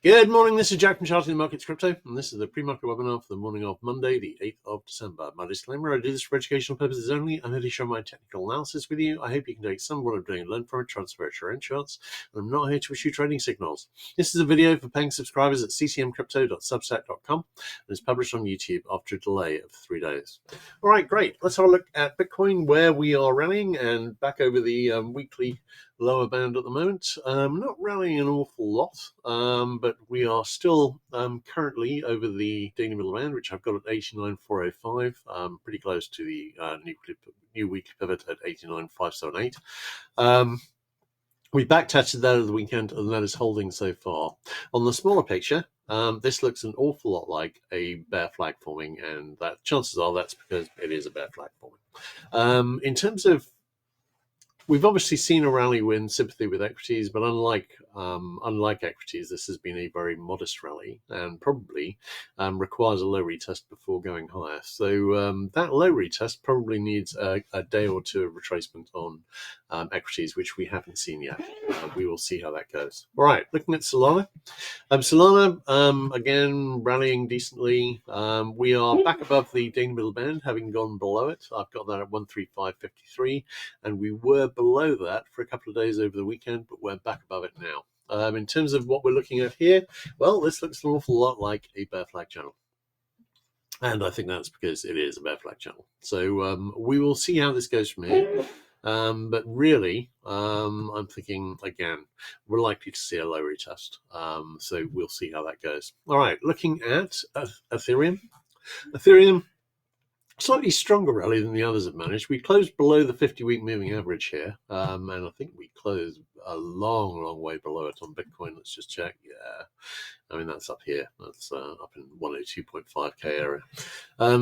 Good morning, this is Jack from Charting the Markets Crypto, and this is the pre-market webinar for the morning of Monday, the 8th of December. My disclaimer, I do this for educational purposes only. I'm here to share my technical analysis with you. I hope you can take some of what I'm doing and learn from it, transfer it to your own charts, and I'm not here to issue trading signals. This is a video for paying subscribers at ccmcrypto.substack.com, and it's published on YouTube after a delay of 3 days. All right, great. Let's have a look at Bitcoin, where we are rallying, and back over the weekly lower band at the moment. Not rallying an awful lot, but we are still currently over the daily middle band, which I've got at 89,405, pretty close to the new weekly pivot at 89,578. We backtested that over the weekend, and that is holding so far. On the smaller picture, this looks an awful lot like a bear flag forming, and that chances are that's because it is a bear flag forming. In terms of, we've obviously seen a rally win sympathy with equities, but unlike equities, this has been a very modest rally and probably requires a low retest before going higher. So that low retest probably needs a day or two of retracement on equities, which we haven't seen yet. We will see how that goes. All right, looking at Solana. Solana, again, rallying decently. We are back above the daily middle band, having gone below it. I've got that at 135.53, and we were below that for a couple of days over the weekend, but we're back above it now. In terms of what we're looking at here, well, this looks an awful lot like a bear flag channel. And I think that's because it is a bear flag channel. So we will see how this goes from here. But really, I'm thinking, again, we're likely to see a low retest. So we'll see how that goes. All right, looking at Ethereum. Ethereum, slightly stronger rally than the others have managed. We closed below the 50-week moving average here, and I think we closed a long way below it on Bitcoin. Let's just check. Yeah, I mean, that's up here. That's up in 102.5k area.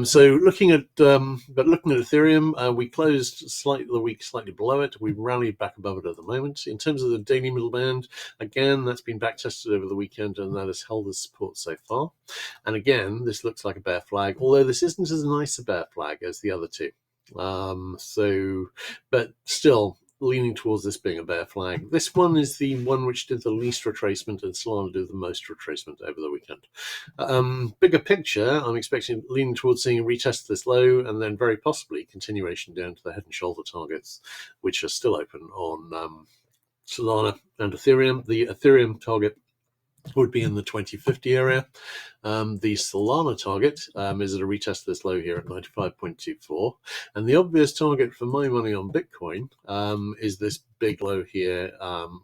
So looking at Ethereum, we closed the week slightly below it. We've rallied back above it at the moment. In terms of the daily middle band, again, that's been back tested over the weekend, and that has held as support so far. And again, this looks like a bear flag, although this isn't as nice a bear flag as the other two. But still, leaning towards this being a bear flag. This one is the one which did the least retracement, and Solana did the most retracement over the weekend. Bigger picture, I'm leaning towards seeing a retest of this low, and then very possibly continuation down to the head and shoulder targets, which are still open on Solana and Ethereum. The Ethereum target would be in the 2050 area. The Solana target is at a retest of this low here at 95.24. And the obvious target for my money on Bitcoin is this big low here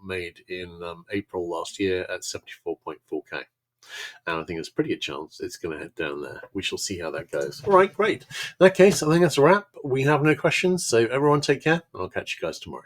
made in April last year at 74.4k. And I think there's a pretty good chance it's going to head down there. We shall see how that goes. All right, great. In that case, I think that's a wrap. We have no questions. So everyone take care, and I'll catch you guys tomorrow.